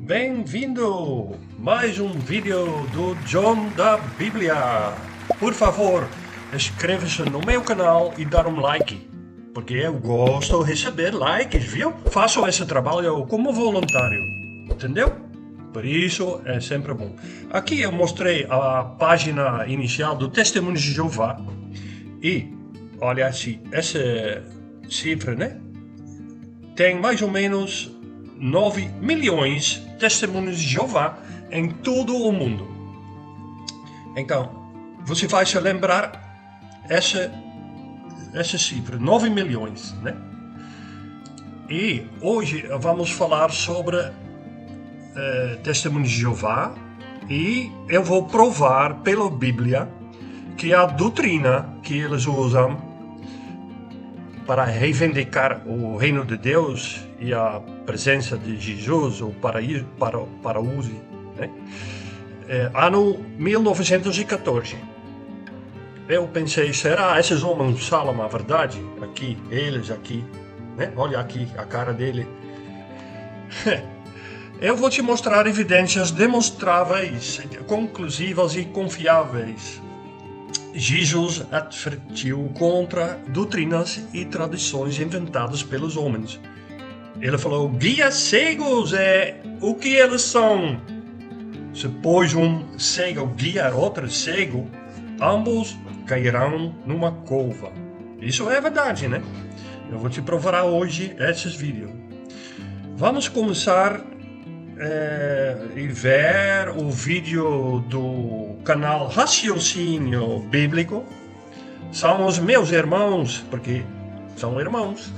Bem-vindo! Mais um vídeo do John da Bíblia. Por favor, inscreva-se no meu canal e dá um like, porque eu gosto de receber likes, viu? Faço esse trabalho como voluntário, entendeu? Por isso é sempre bom. Aqui eu mostrei a página inicial do Testemunho de Jeová e, olha assim, essa cifra, né? Tem mais ou menos 9 milhões de testemunhos de Jeová em todo o mundo. Então, você vai se lembrar essa cifra, 9 milhões, né? E hoje vamos falar sobre testemunhos de Jeová e eu vou provar pela Bíblia que a doutrina que eles usam para reivindicar o reino de Deus e a presença de Jesus, o paraíso, né? Ano 1914. Eu pensei, será esses homens falam a verdade? Aqui, eles aqui, né? Olha aqui a cara dele. Eu vou te mostrar evidências demonstráveis, conclusivas e confiáveis. Jesus advertiu contra doutrinas e tradições inventadas pelos homens. Ele falou, guias cegos o que eles são. Se pois um cego guiar outro cego, ambos cairão numa cova. Isso é verdade, né? Eu vou te provar hoje esses vídeos. Vamos começar e ver o vídeo do canal Raciocínio Bíblico. São os meus irmãos, porque são irmãos.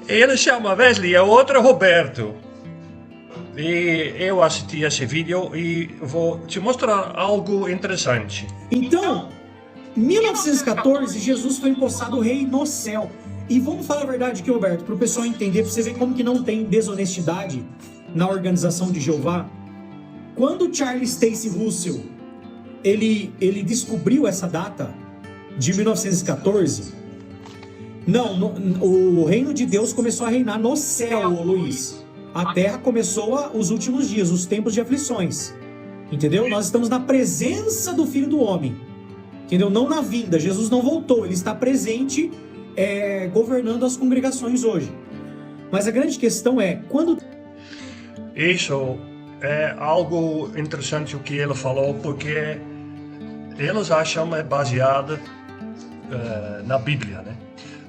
Ele chama Wesley e a outra Roberto. E eu assisti esse vídeo e vou te mostrar algo interessante. Então, em 1914, Jesus foi empossado rei no céu. E vamos falar a verdade aqui, Roberto, para o pessoal entender, para você ver como que não tem desonestidade na organização de Jeová. Quando Charles Stacey Russell ele descobriu essa data de 1914, o reino de Deus começou a reinar no céu, Luiz. A terra começou os últimos dias, os tempos de aflições. Entendeu? Nós estamos na presença do Filho do Homem. Entendeu? Não na vinda. Jesus não voltou, ele está presente, governando as congregações hoje. Mas a grande questão é, quando... Isso é algo interessante o que ele falou, porque eles acham baseado na Bíblia, né?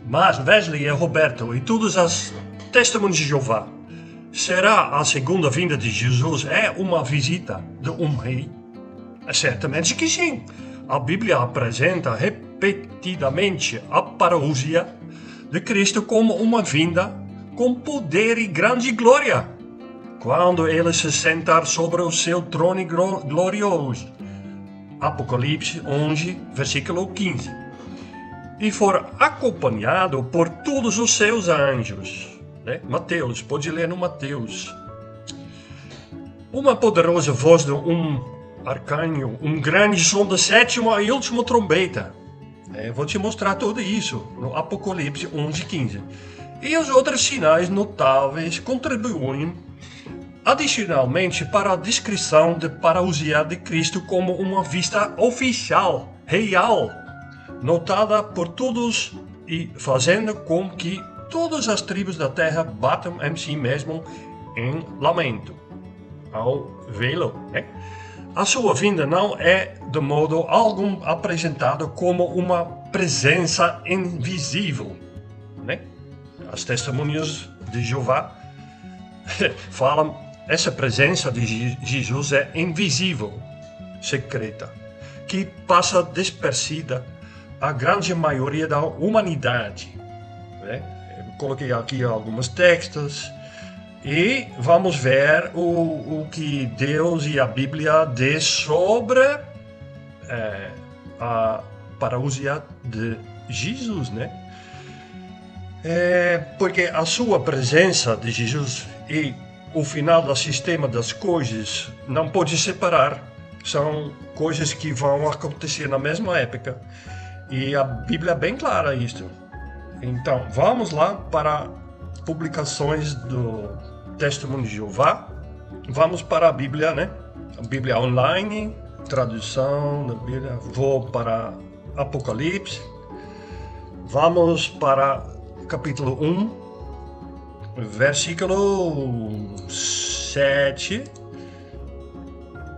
Mas Wesley e Roberto e todos os testemunhos de Jeová, será a segunda vinda de Jesus uma visita de um rei? Certamente que sim. A Bíblia apresenta repetidamente a parousia de Cristo como uma vinda com poder e grande glória, quando ele se sentar sobre o seu trono glorioso. Apocalipse 11, versículo 15. E for acompanhado por todos os seus anjos. Né? Mateus, pode ler no Mateus. Uma poderosa voz de um arcanjo, um grande som da sétima e última trombeta. Vou te mostrar tudo isso no Apocalipse 11, 15. E os outros sinais notáveis contribuem adicionalmente para a descrição de parousia de Cristo como uma vista oficial, real, notada por todos e fazendo com que todas as tribos da terra batam em si mesmo em lamento ao vê-lo, né? A sua vinda não é de modo algum apresentada como uma presença invisível, né? As testemunhas de Jeová falam, essa presença de Jesus é invisível, secreta, que passa despercebida a grande maioria da humanidade, né? Eu coloquei aqui alguns textos e vamos ver o que Deus e a Bíblia diz sobre a parousia de Jesus, né? Porque a sua presença de Jesus e o final do sistema das coisas não pode separar. São coisas que vão acontecer na mesma época. E a Bíblia é bem clara isto. Então, vamos lá para publicações do Testemunho de Jeová. vamos para a Bíblia, né? A Bíblia online, tradução da Bíblia. Vou para Apocalipse. Vamos para capítulo 1, versículo 7.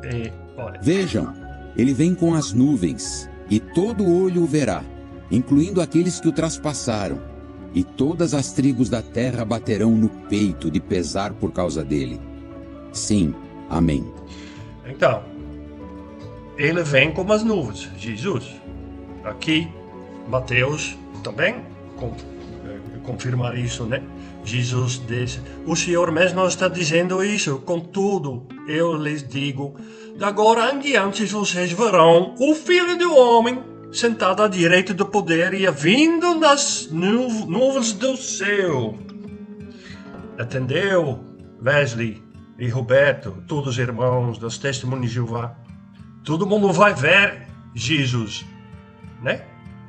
E, olha. Vejam, ele vem com as nuvens, e todo olho o verá, incluindo aqueles que o traspassaram, e todas as tribos da terra baterão no peito de pesar por causa dele. Sim, amém. Então, ele vem como as nuvens, Jesus. Aqui, Mateus também confirmar isso, né? Jesus disse, o Senhor mesmo está dizendo isso, contudo, eu lhes digo, de agora em diante vocês verão o Filho do Homem sentado à direita do poder e vindo das nuvens do céu. Entendeu, Wesley e Roberto, todos os irmãos das Testemunhas de Jeová? Todo mundo vai ver Jesus, né?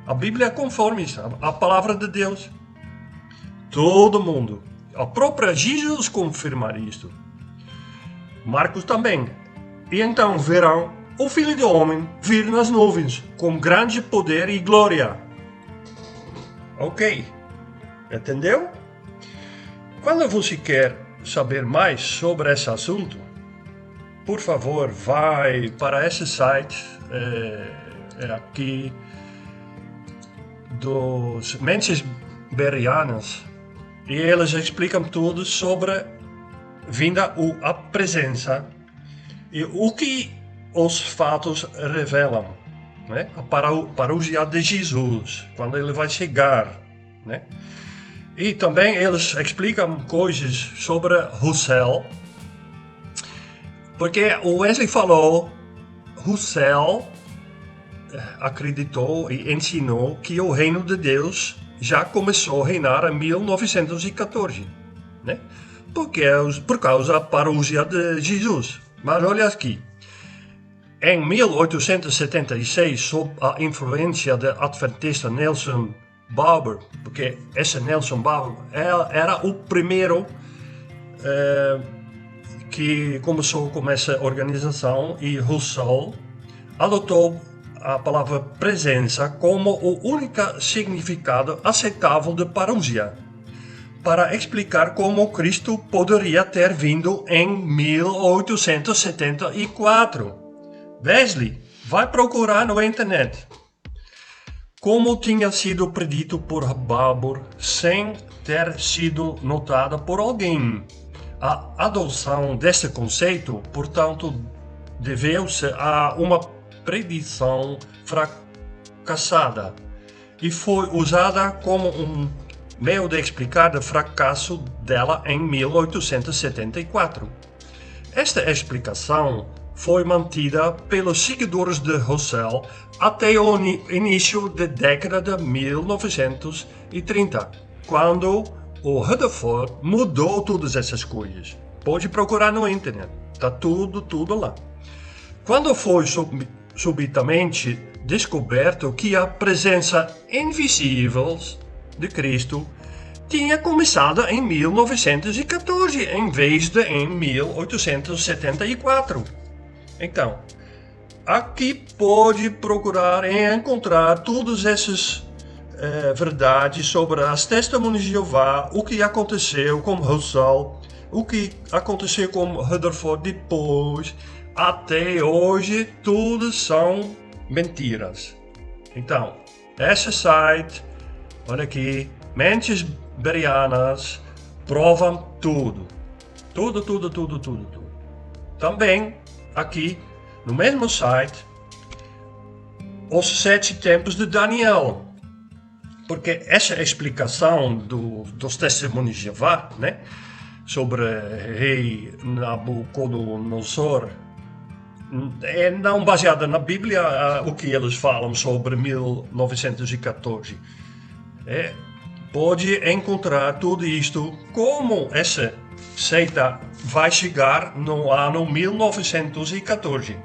A Bíblia é conforme isso, a palavra de Deus. Todo mundo. A própria Jesus confirmar isto. Marcos também. E então verão o Filho do Homem vir nas nuvens, com grande poder e glória. Ok. Entendeu? Quando você quer saber mais sobre esse assunto, por favor, vai para esse site aqui dos Mentes Bereanas. E eles explicam tudo sobre vinda ou a presença e o que os fatos revelam, né? A parousia de Jesus, quando ele vai chegar, né? E também eles explicam coisas sobre Russell, porque o Wesley falou, Russell acreditou e ensinou que o reino de Deus já começou a reinar em 1914, né? Por causa da parousia de Jesus. Mas olha aqui, em 1876, sob a influência do adventista Nelson Barber, porque esse Nelson Barber era o primeiro que começou com essa organização, e Russell adotou a palavra presença como o único significado aceitável de parousia, para explicar como Cristo poderia ter vindo em 1874. Wesley, vai procurar na internet. Como tinha sido predito por Barber sem ter sido notada por alguém. A adoção desse conceito, portanto, deveu-se a uma predição fracassada e foi usada como um meio de explicar o fracasso dela em 1874. Esta explicação foi mantida pelos seguidores de Russell até o início da década de 1930, quando o Rutherford mudou todas essas coisas. Pode procurar no internet, está tudo lá. Quando foi subitamente descoberto que a presença invisível de Cristo tinha começado em 1914, em vez de em 1874. Então, aqui pode procurar e encontrar todas essas verdades sobre as Testemunhas de Jeová, o que aconteceu com Russell, o que aconteceu com Rutherford depois. Até hoje, tudo são mentiras. Então, esse site, olha aqui, Mentes Bereanas, provam tudo. Tudo. Também, aqui, no mesmo site, os 7 tempos de Daniel. Porque essa explicação dos Testemunhos de Jeová, né, sobre rei Nabucodonosor, é não baseada na Bíblia o que eles falam sobre 1914. Pode encontrar tudo isto, como essa seita vai chegar no ano 1914.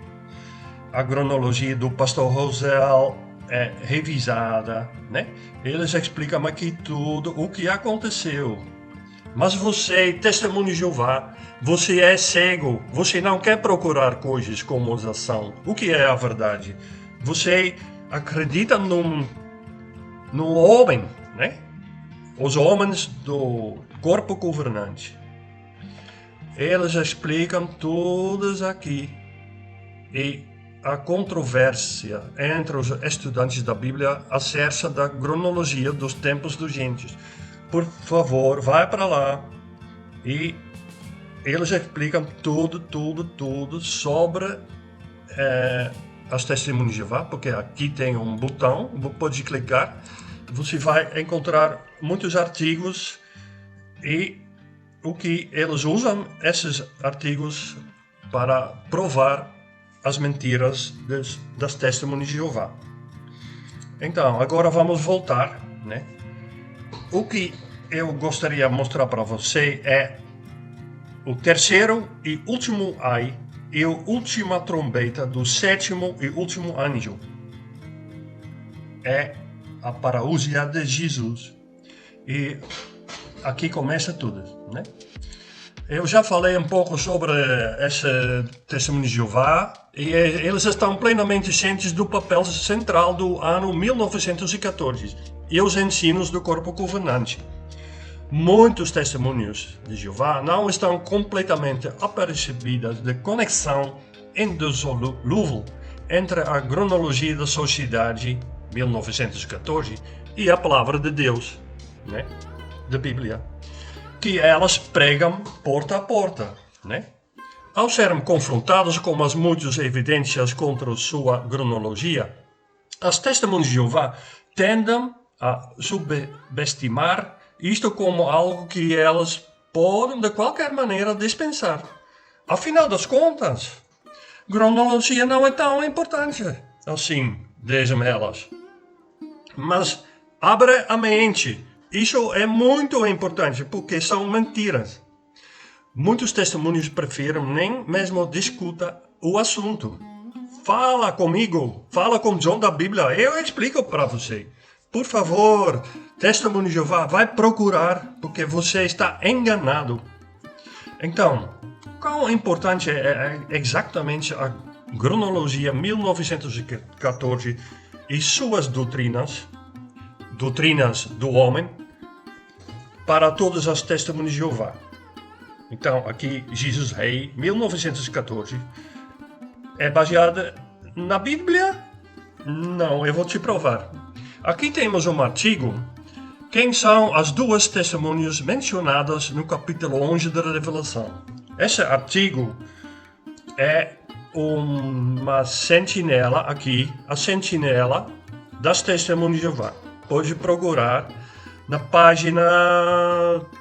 A cronologia do pastor Russell é revisada, né? Eles explicam aqui tudo o que aconteceu. Mas você, Testemunho de Jeová, Você é cego, você não quer procurar coisas como elas são. O que é a verdade? Você acredita num homem, né? Os homens do corpo governante. Eles explicam todas aqui. E a controvérsia entre os estudantes da Bíblia acerca da cronologia dos tempos dos gentes. Por favor, vai para lá e eles explicam tudo sobre as testemunhas de Jeová, porque aqui tem um botão, pode clicar, você vai encontrar muitos artigos e o que eles usam esses artigos para provar as mentiras das testemunhas de Jeová. Então, agora vamos voltar, né? O que eu gostaria de mostrar para você é o terceiro e último ai e a última trombeta do sétimo e último anjo. É a parousia de Jesus. E aqui começa tudo, né? Eu já falei um pouco sobre esse testemunho de Jeová e eles estão plenamente cientes do papel central do ano 1914 e os ensinos do corpo governante. Muitos testemunhos de Jeová não estão completamente apercebidos da conexão indissolúvel entre a cronologia da sociedade 1914 e a palavra de Deus, né, da Bíblia, que elas pregam porta a porta, né? Ao serem confrontados com as muitas evidências contra sua cronologia, as testemunhas de Jeová tendem a subestimar isto como algo que elas podem de qualquer maneira dispensar. Afinal das contas, cronologia não é tão importante assim, dizem elas. Mas abre a mente. Isso é muito importante porque são mentiras. Muitos testemunhos preferem nem mesmo discutir o assunto. Fala comigo, fala com John da Bíblia, eu explico para você. Por favor, testemunho de Jeová, vai procurar porque você está enganado. Então, quão importante é exatamente a cronologia 1914 e suas doutrinas do homem, para todas as testemunhas de Jeová. Então, aqui, Jesus Rei, 1914, é baseada na Bíblia? Não, eu vou te provar. Aqui temos um artigo. Quem são as duas testemunhas mencionadas no capítulo 11 da Revelação? Esse artigo é uma sentinela aqui, a sentinela das testemunhas de Jeová. Pode procurar na página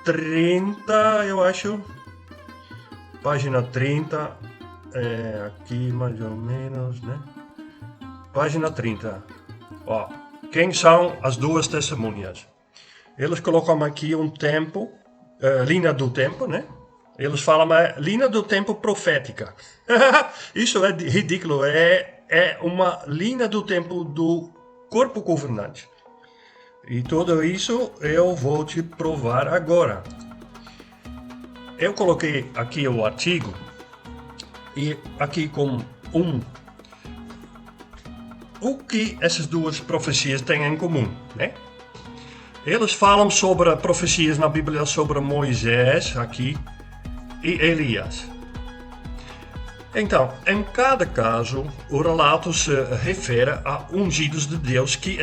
30, eu acho. Página 30, aqui mais ou menos, né? Página 30. Ó, quem são as duas testemunhas? Eles colocam aqui um tempo, linha do tempo, né? Eles falam linha do tempo profética. Isso é ridículo, é uma linha do tempo do corpo governante. E tudo isso eu vou te provar agora. Eu coloquei aqui o artigo e aqui com o que essas duas profecias têm em comum, né? Eles falam sobre profecias na Bíblia sobre Moisés aqui e Elias. Então, em cada caso, o relato se refere a ungidos de Deus que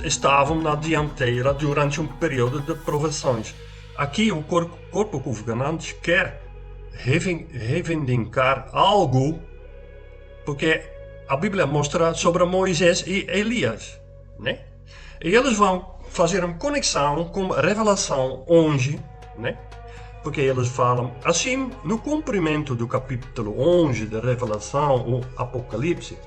estavam na dianteira durante um período de provações. Aqui, o corpo governante quer reivindicar algo, porque a Bíblia mostra sobre Moisés e Elias, né? E eles vão fazer uma conexão com a Revelação 11, né? Porque eles falam assim, no cumprimento do capítulo 11 da Revelação, o Apocalipse,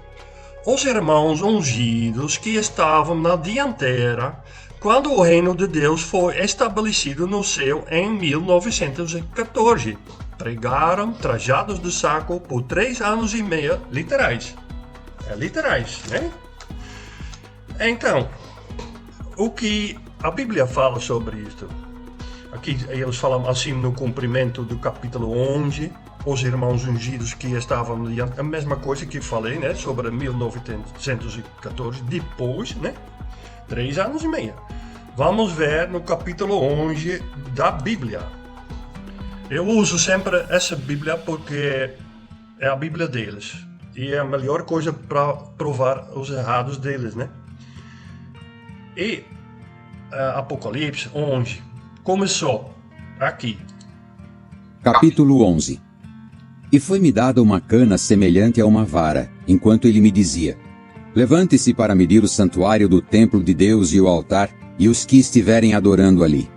os irmãos ungidos que estavam na dianteira quando o reino de Deus foi estabelecido no céu em 1914, pregaram trajados de saco por 3 anos e meio, literais. Literais, né? Então, o que a Bíblia fala sobre isto? Aqui eles falam assim no cumprimento do capítulo 11, os irmãos ungidos que estavam diante, a mesma coisa que falei, né, sobre 1914, depois, né, 3 anos e meio. Vamos ver no capítulo 11 da Bíblia. Eu uso sempre essa Bíblia porque é a Bíblia deles. E é a melhor coisa para provar os errados deles, né? E Apocalipse 11 começou aqui. Capítulo 11. E foi-me dada uma cana semelhante a uma vara, enquanto ele me dizia: levante-se para medir o santuário do templo de Deus e o altar, e os que estiverem adorando ali.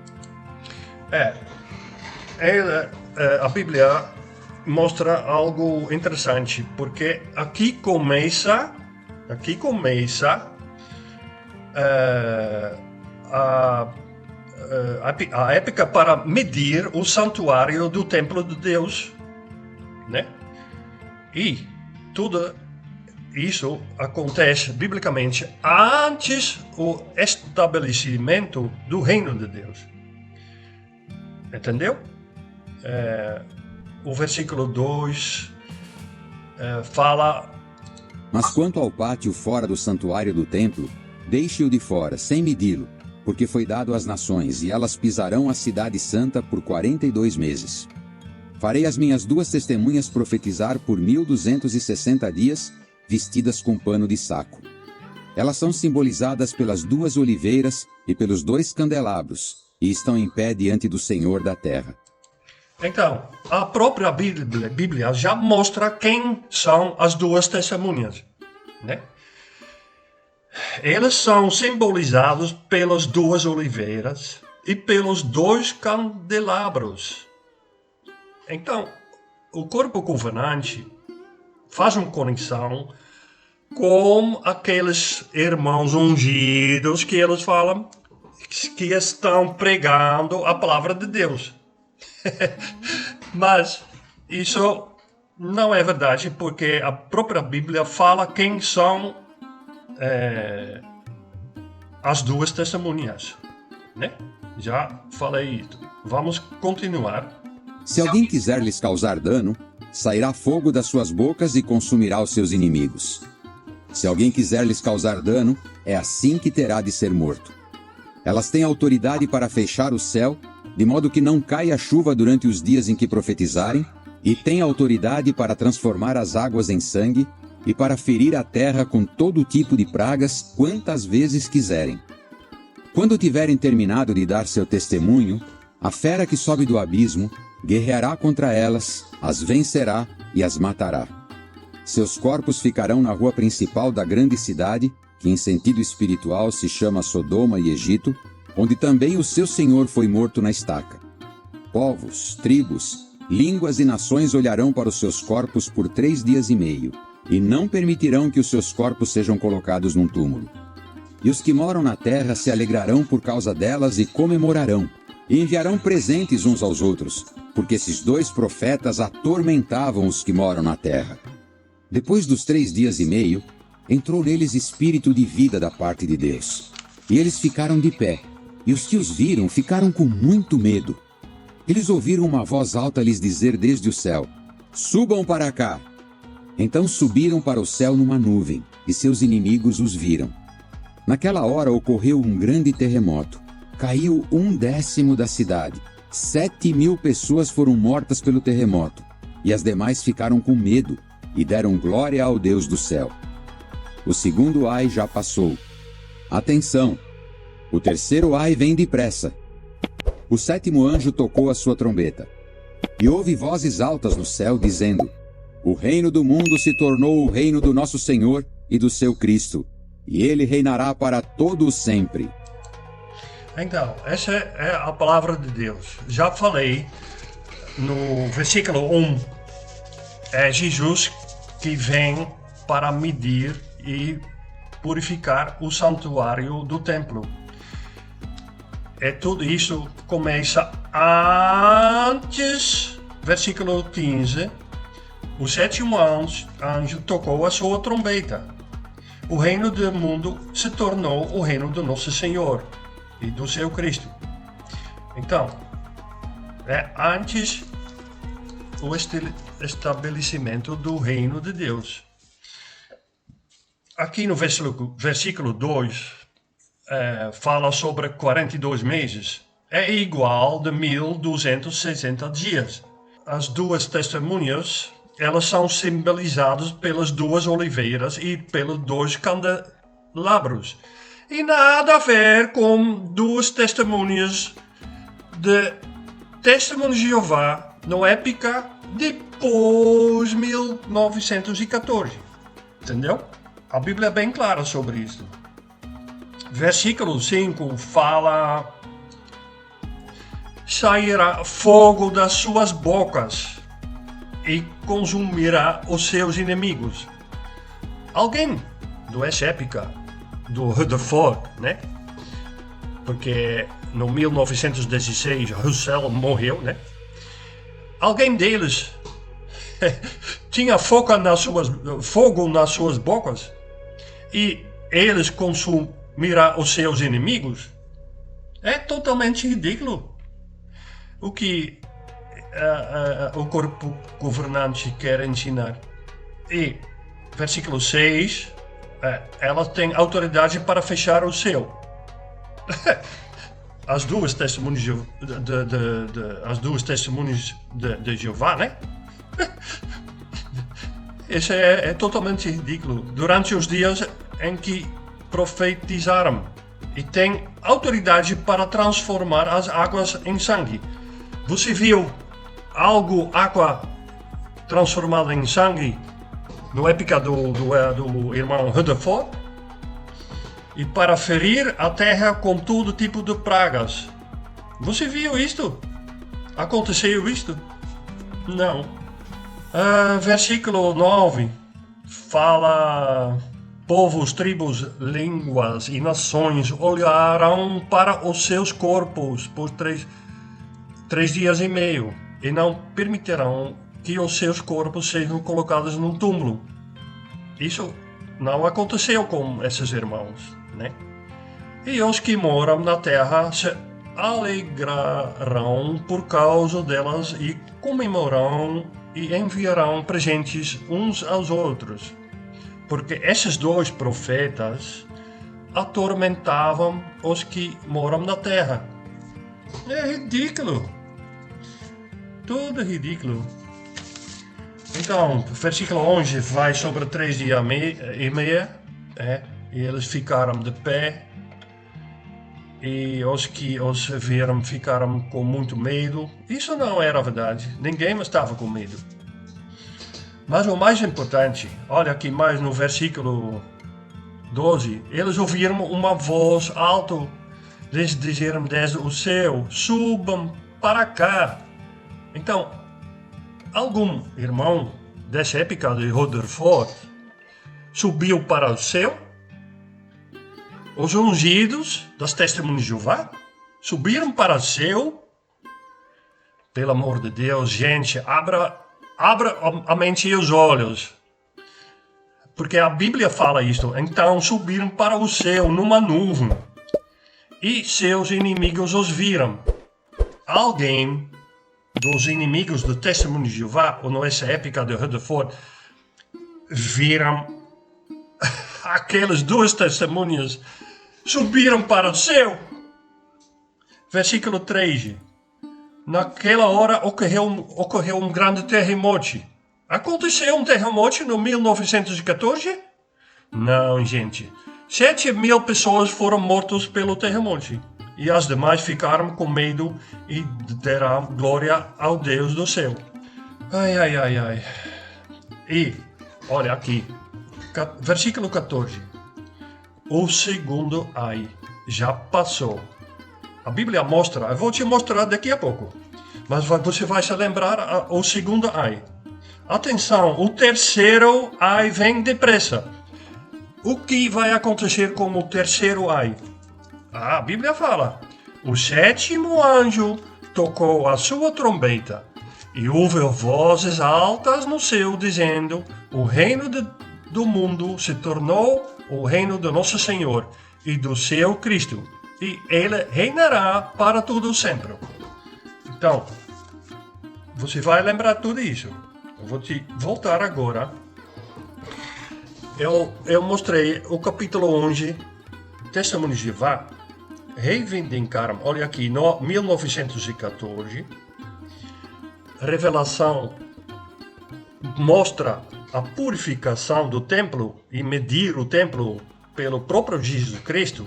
A Bíblia mostra algo interessante, porque aqui começa a época para medir o santuário do templo de Deus, né? E tudo isso acontece biblicamente antes do estabelecimento do reino de Deus. Entendeu? O versículo 2 fala: Mas quanto ao pátio fora do santuário do templo, deixe-o de fora, sem medi-lo, porque foi dado às nações, e elas pisarão a cidade santa por 42 meses. Farei as minhas 2 testemunhas profetizar por 1260 dias, vestidas com pano de saco. Elas são simbolizadas pelas 2 oliveiras e pelos 2 candelabros, e estão em pé diante do Senhor da terra. Então, a própria Bíblia já mostra quem são as 2 testemunhas, né? Eles são simbolizados pelas 2 oliveiras e pelos 2 candelabros. Então, o corpo governante faz uma conexão com aqueles irmãos ungidos que eles falam que estão pregando a palavra de Deus. Mas isso não é verdade, porque a própria Bíblia fala quem são as 2 testemunhas, né? Já falei isso. Vamos continuar. Se alguém quiser lhes causar dano, sairá fogo das suas bocas e consumirá os seus inimigos. Se alguém quiser lhes causar dano, é assim que terá de ser morto. Elas têm autoridade para fechar o céu, de modo que não caia chuva durante os dias em que profetizarem, e têm autoridade para transformar as águas em sangue, e para ferir a terra com todo tipo de pragas, quantas vezes quiserem. Quando tiverem terminado de dar seu testemunho, a fera que sobe do abismo guerreará contra elas, as vencerá e as matará. Seus corpos ficarão na rua principal da grande cidade, que em sentido espiritual se chama Sodoma e Egito, onde também o seu Senhor foi morto na estaca. Povos, tribos, línguas e nações olharão para os seus corpos por 3 dias e meio, e não permitirão que os seus corpos sejam colocados num túmulo. E os que moram na terra se alegrarão por causa delas e comemorarão, e enviarão presentes uns aos outros, porque esses 2 profetas atormentavam os que moram na terra. Depois dos 3 dias e meio, entrou neles espírito de vida da parte de Deus. E eles ficaram de pé, e os que os viram ficaram com muito medo. Eles ouviram uma voz alta lhes dizer desde o céu: subam para cá. Então subiram para o céu numa nuvem, e seus inimigos os viram. Naquela hora ocorreu um grande terremoto. Caiu 1/10 da cidade. 7.000 pessoas foram mortas pelo terremoto, e as demais ficaram com medo, e deram glória ao Deus do céu. O segundo ai já passou. Atenção! O terceiro ai vem depressa. O 7º anjo tocou a sua trombeta. E houve vozes altas no céu, dizendo: o reino do mundo se tornou o reino do nosso Senhor e do seu Cristo, e ele reinará para todo o sempre. Então, essa é a palavra de Deus. Já falei no versículo 1. É Jesus que vem para medir e purificar o santuário do templo. Tudo isso começa antes, versículo 15. O 7º anjo tocou a sua trombeta. O reino do mundo se tornou o reino do nosso Senhor e do seu Cristo. Então, É antes o estabelecimento do reino de Deus. Aqui no versículo 2, fala sobre 42 meses. É igual de 1260 dias. As duas testemunhas, elas são simbolizadas pelas duas oliveiras e pelos dois candelabros. E nada a ver com duas testemunhas de Testemunho de Jeová na época depois 1914. Entendeu? A Bíblia é bem clara sobre isso. Versículo 5 fala: sairá fogo das suas bocas e consumirá os seus inimigos. Alguém dessa época, do Rutherford, né? Porque no 1916 Russell morreu, né? Alguém deles tinha fogo nas suas bocas e eles consumirão os seus inimigos. É totalmente ridículo o que o corpo governante quer ensinar. E versículo 6, ela tem autoridade para fechar o céu. As duas testemunhas de Jeová, né? Isso é totalmente ridículo. Durante os dias em que profetizaram, e tem autoridade para transformar as águas em sangue. Você viu água transformada em sangue no época do irmão Rutherford? E para ferir a terra com todo tipo de pragas. Você viu isto? Aconteceu isto? Não. Versículo 9 fala: povos, tribos, línguas e nações olharão para os seus corpos por 3 dias e meio e não permitirão que os seus corpos sejam colocados num túmulo. Isso não aconteceu com esses irmãos, né? E os que moram na terra se alegrarão por causa delas e comemorarão e enviarão presentes uns aos outros, porque esses dois profetas atormentavam os que moram na terra. É ridículo. Tudo ridículo. Então, versículo 11 vai sobre 3 dias e meio, e eles ficaram de pé, e os que os viram ficaram com muito medo. Isso não era verdade, ninguém estava com medo. Mas o mais importante, olha aqui mais no versículo 12, eles ouviram uma voz alta, lhes disseram desde o céu: subam para cá. Então, algum irmão dessa época de Rutherford subiu para o céu? Os ungidos das testemunhas de Jeová subiram para o céu? Pelo amor de Deus, gente, abra a mente e os olhos. Porque a Bíblia fala isto. Então subiram para o céu numa nuvem e seus inimigos os viram. Alguém dos inimigos do testemunho de Jeová, ou nessa época de Rutherford, viram aquelas duas testemunhas subiram para o céu. Versículo 13. Naquela hora ocorreu um grande terremoto. Aconteceu um terremoto no 1914? Não, gente. 7.000 pessoas foram mortas pelo terremoto. E as demais ficaram com medo e deram glória ao Deus do céu. Ai. E, olha aqui, versículo 14. O segundo ai já passou. A Bíblia mostra, eu vou te mostrar daqui a pouco. Mas você vai se lembrar o segundo ai. Atenção, o terceiro ai vem depressa. O que vai acontecer com o terceiro ai? A Bíblia fala: o sétimo anjo tocou a sua trombeta e houve vozes altas no céu dizendo: o reino do mundo se tornou o reino do nosso Senhor e do seu Cristo, e ele reinará para todo sempre. Então, você vai lembrar tudo isso. Eu vou te voltar agora. Eu mostrei o capítulo 11, Testemunho de Jeová, reivindicaram, olha aqui, no 1914, Revelação mostra a purificação do templo e medir o templo pelo próprio Jesus Cristo,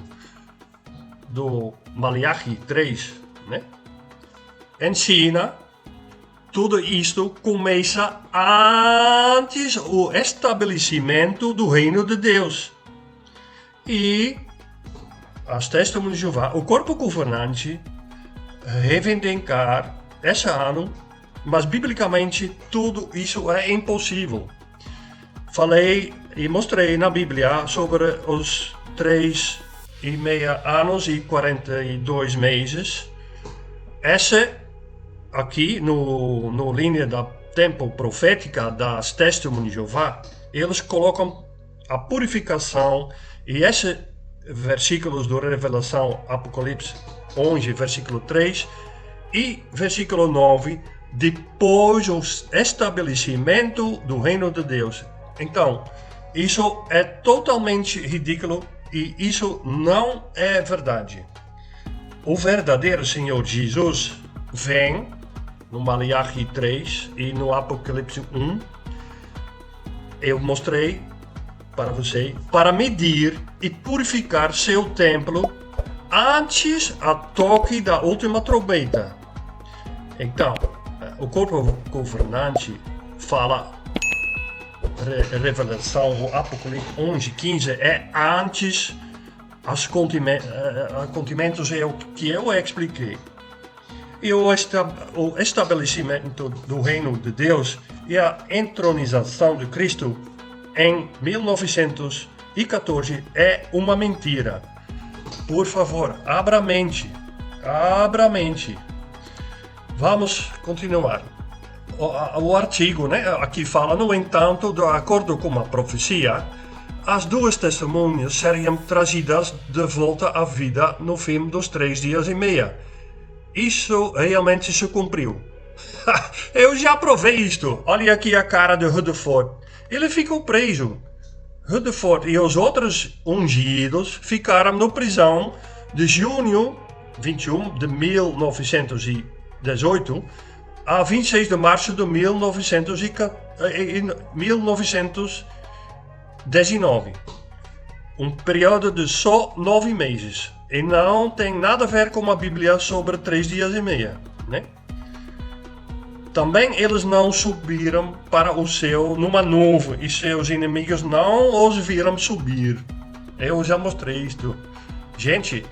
do Malachi 3, né? Ensina, tudo isto começa antes do estabelecimento do reino de Deus. E as Testemunhas de Jeová, o corpo governante, reivindicar esse ano, mas biblicamente tudo isso é impossível. Falei e mostrei na Bíblia sobre os 3,5 anos e 42 meses. Esse aqui, no linha da tempo profética das Testemunhas de Jeová, eles colocam a purificação e esses versículos da Revelação, Apocalipse 11, versículo 3 e versículo 9, depois do estabelecimento do reino de Deus. Então, isso é totalmente ridículo e isso não é verdade. O verdadeiro Senhor Jesus vem no Malachi 3 e no Apocalipse 1. Eu mostrei para você, para medir e purificar seu templo antes a toque da última trombeta. Então, o corpo governante fala, Revelação, o Apocalipse 11, 15, é antes os acontecimentos que eu expliquei. E o estabelecimento do reino de Deus e a entronização de Cristo em 1914 é uma mentira. Por favor, abra a mente. Abra a mente. Vamos continuar. O artigo, né, aqui fala, no entanto, de acordo com a profecia, as duas testemunhas seriam trazidas de volta à vida no fim dos 3 dias e meio. Isso realmente se cumpriu. Eu já provei isto. Olha aqui a cara de Rutherford. Ele ficou preso. Rutherford e os outros ungidos ficaram na prisão de junho 21 de 1918 a 26 de março de 1919. Um período de só 9 meses. E não tem nada a ver com a Bíblia sobre 3 dias e meio, né? Também eles não subiram para o céu numa nuvem e seus inimigos não os viram subir. Eu já mostrei isto. Gente,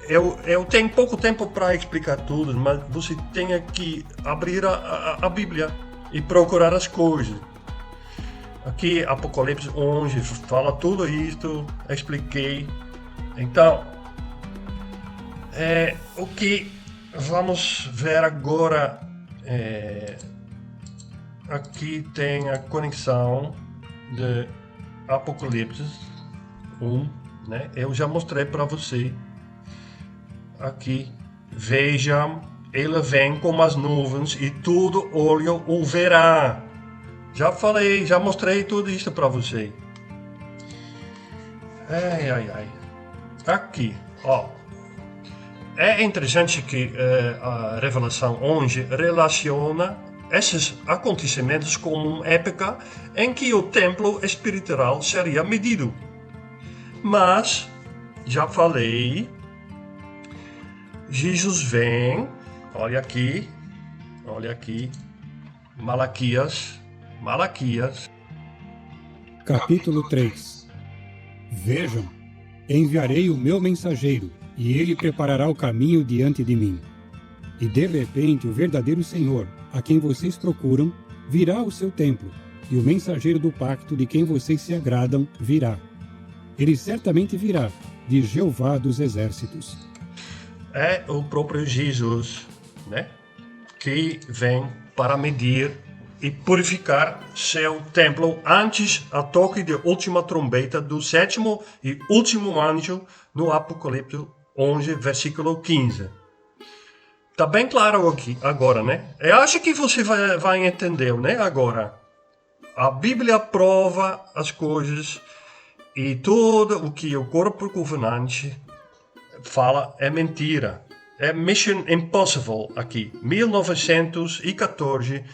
eu tenho pouco tempo para explicar tudo, mas você tem que abrir a Bíblia e procurar as coisas. Aqui, Apocalipse 11, fala tudo isto, expliquei. Então, o que vamos ver agora, aqui tem a conexão de Apocalipse 1, né? Eu já mostrei para você. Aqui, vejam, ele vem com as nuvens e todo olho o verá. Já falei, já mostrei tudo isso para você. Ai. Aqui, ó. É interessante que a Revelação 11 relaciona esses acontecimentos com uma época em que o templo espiritual seria medido. Mas, já falei, Jesus vem, olha aqui, Malaquias. Capítulo 3. Vejam, enviarei o meu mensageiro, e ele preparará o caminho diante de mim. E de repente o verdadeiro Senhor, a quem vocês procuram, virá ao seu templo, e o mensageiro do pacto de quem vocês se agradam virá. Ele certamente virá, de Jeová dos exércitos. É o próprio Jesus, né? Que vem para medir e purificar seu templo antes a toque de última trombeta do 7º e último anjo no Apocalipse 11, versículo 15. Tá bem claro aqui, agora, né? Eu acho que você vai entender, né? Agora, a Bíblia prova as coisas e tudo o que o corpo governante fala é mentira. É Mission Impossible aqui. 1914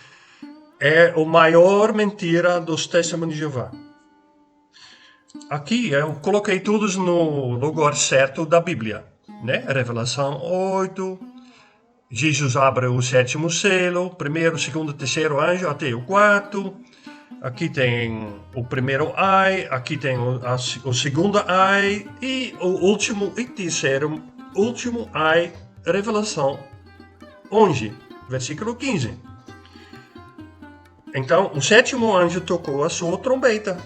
é a maior mentira dos Testemunhos de Jeová. Aqui eu coloquei todos no lugar certo da Bíblia, né? Revelação 8, Jesus abre o 7º selo, primeiro, segundo, terceiro anjo até o 4. Aqui tem o primeiro ai, aqui tem o segundo ai e o último e terceiro último ai, Revelação 11, versículo 15. Então, o 7º anjo tocou a sua trombeta.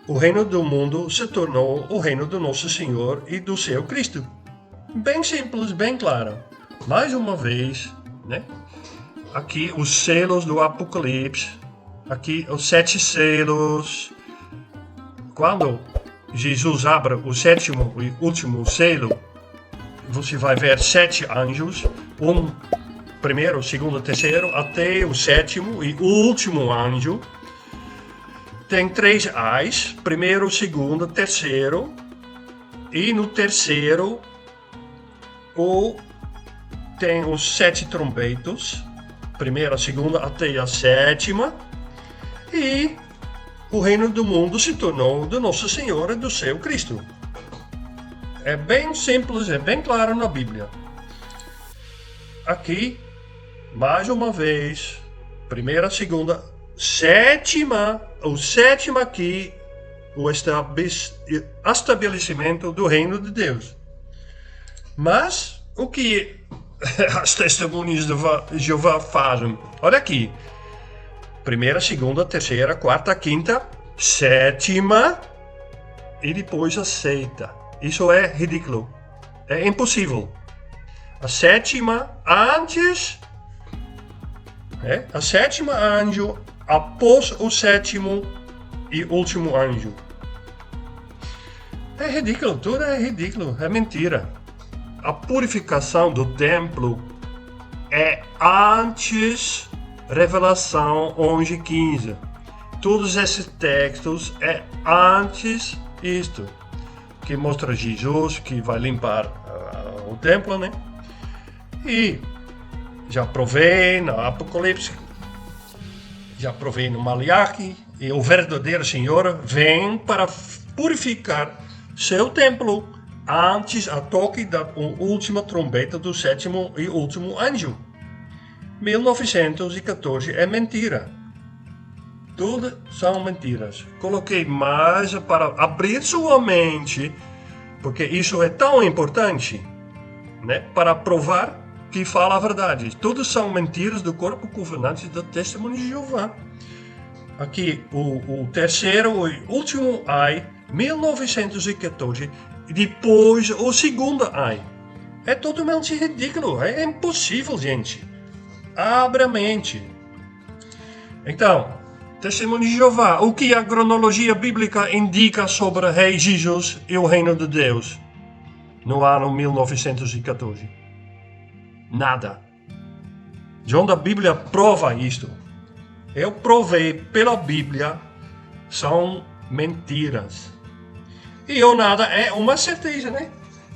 O reino do mundo se tornou o reino do nosso Senhor e do seu Cristo. Bem simples, bem claro. Mais uma vez, né? Aqui os selos do Apocalipse. Aqui os 7 selos. Quando Jesus abre o 7º e último selo, você vai ver 7 anjos. Primeiro, segundo, terceiro, até o 7º e último anjo. Tem 3 ais, primeiro, segundo, terceiro, e no terceiro tem os 7 trombetas, primeira, segunda, até a 7ª, e o reino do mundo se tornou do nosso Senhor e do seu Cristo. É bem simples, é bem claro na Bíblia. Aqui, mais uma vez, primeira, segunda, 7ª, o 7º aqui, o estabelecimento do reino de Deus. Mas, o que as testemunhas de Jeová fazem? Olha aqui, primeira, segunda, terceira, quarta, quinta, 7ª e depois a 6ª. Isso é ridículo, é impossível. A 7ª antes, a 7ª anjo após o 7º e último anjo. É ridículo, tudo é ridículo, é mentira. A purificação do templo é antes Revelação 11:15. Todos esses textos é antes isto, que mostra Jesus que vai limpar o templo, né? E já provei no Apocalipse, já provei no Malaque, e o verdadeiro Senhor vem para purificar seu templo antes a toque da última trombeta do 7º e último anjo. 1914 é mentira. Tudo são mentiras. Coloquei mais para abrir sua mente, porque isso é tão importante, né? Para provar que fala a verdade. Tudo são mentiras do corpo governante da Testemunho de Jeová. Aqui o terceiro e último ai, 1914, e depois o segundo ai. É totalmente ridículo, é impossível, gente. Abre a mente. Então, Testemunho de Jeová, o que a cronologia bíblica indica sobre o Rei Jesus e o Reino de Deus no ano 1914? Nada. João da Bíblia prova isto. Eu provei pela Bíblia, são mentiras. E o nada é uma certeza, né?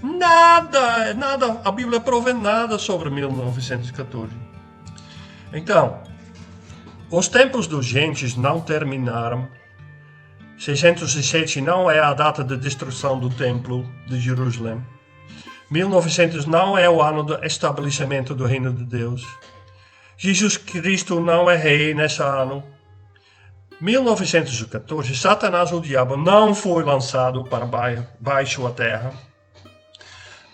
Nada, a Bíblia prova nada sobre 1914. Então, os tempos dos gentes não terminaram. 607 não é a data de destruição do templo de Jerusalém. 1900 não é o ano do estabelecimento do reino de Deus. Jesus Cristo não é rei nesse ano. 1914, Satanás, o diabo, não foi lançado para baixo da terra.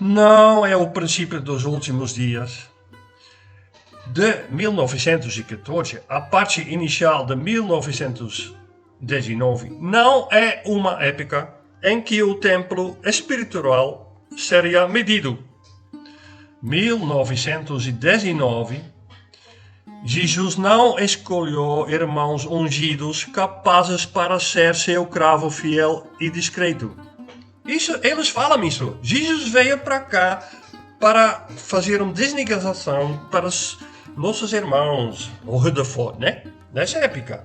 Não é o princípio dos últimos dias. De 1914, a parte inicial de 1919 não é uma época em que o templo espiritual seria medido. 1919, Jesus não escolheu irmãos ungidos capazes para ser seu cravo fiel e discreto. Eles falam isso. Jesus veio para cá para fazer uma desnegociação para os nossos irmãos, o Rutherford, né? Nessa época.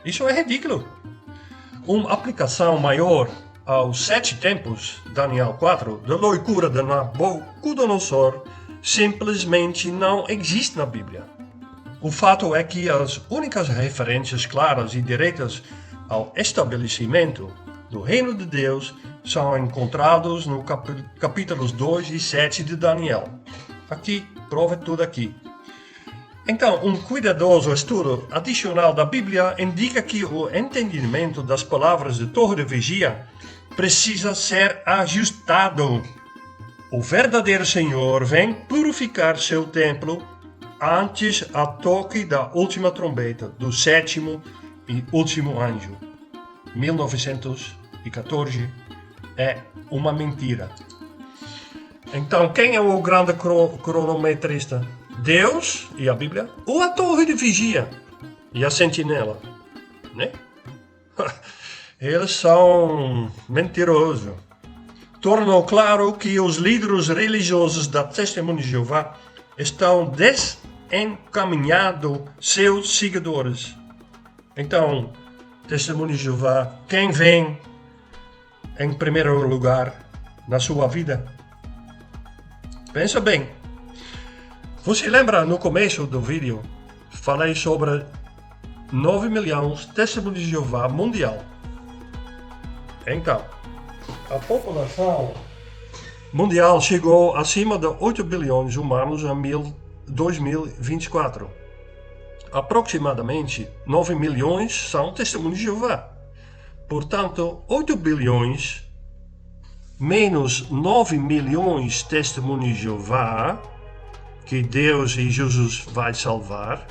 Isso é ridículo. Uma aplicação maior aos 7 tempos, Daniel 4, da loucura de Nabucodonosor, simplesmente não existe na Bíblia. O fato é que as únicas referências claras e diretas ao estabelecimento do reino de Deus são encontrados no capítulos 2 e 7 de Daniel. Aqui, prova tudo aqui. Então, um cuidadoso estudo adicional da Bíblia indica que o entendimento das palavras de Torre de Vigia precisa ser ajustado. O verdadeiro Senhor vem purificar seu templo antes a toque da última trombeta do 7º e último anjo. 1914 é uma mentira. Então, quem é o grande cronometrista? Deus e a Bíblia? Ou a torre de vigia e a sentinela? Né? Eles são mentirosos. Tornou claro que os líderes religiosos da Testemunha de Jeová estão desencaminhando seus seguidores. Então, Testemunha de Jeová, quem vem em primeiro lugar na sua vida? Pensa bem. Você lembra no começo do vídeo, falei sobre 9 milhões de Testemunhas de Jeová mundial. Então, a população mundial chegou acima de 8 bilhões de humanos em 2024. Aproximadamente 9 milhões são Testemunhas de Jeová. Portanto, 8 bilhões menos 9 milhões de Testemunhas de Jeová que Deus e Jesus vai salvar.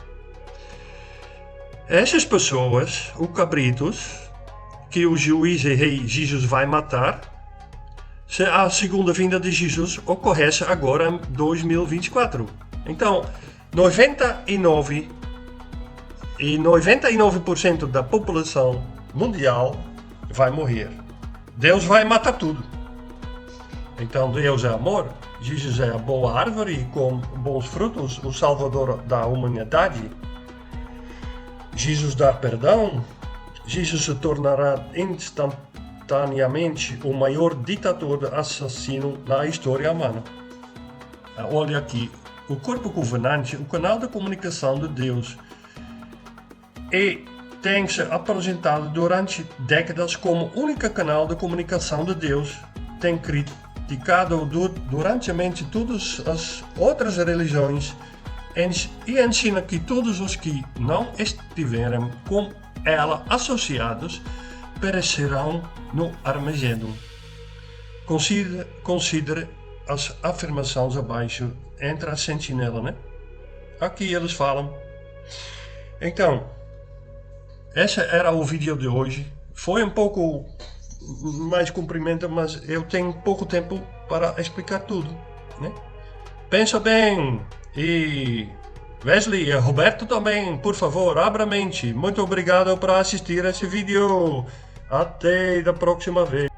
Essas pessoas, os cabritos, que o juiz e rei Jesus vai matar, se a segunda vinda de Jesus ocorresse agora em 2024. Então, 99% da população mundial vai morrer. Deus vai matar tudo. Então, Deus é amor, Jesus é a boa árvore com bons frutos, o salvador da humanidade. Jesus dá perdão, Jesus se tornará instantaneamente o maior ditador assassino na história humana. Olha aqui, o corpo governante, o canal de comunicação de Deus, tem se apresentado durante décadas como o único canal de comunicação de Deus. Tem criticado durantemente todas as outras religiões e ensina que todos os que não estiverem com ela associados perecerão no Armagedon. Considere as afirmações abaixo entre a sentinela, né? Aqui eles falam. Então, esse era o vídeo de hoje. Foi um pouco mais comprimento, mas eu tenho pouco tempo para explicar tudo, né? Pensa bem. E Wesley e Roberto também, por favor, abra a mente. Muito obrigado por assistir esse vídeo. Até a próxima vez.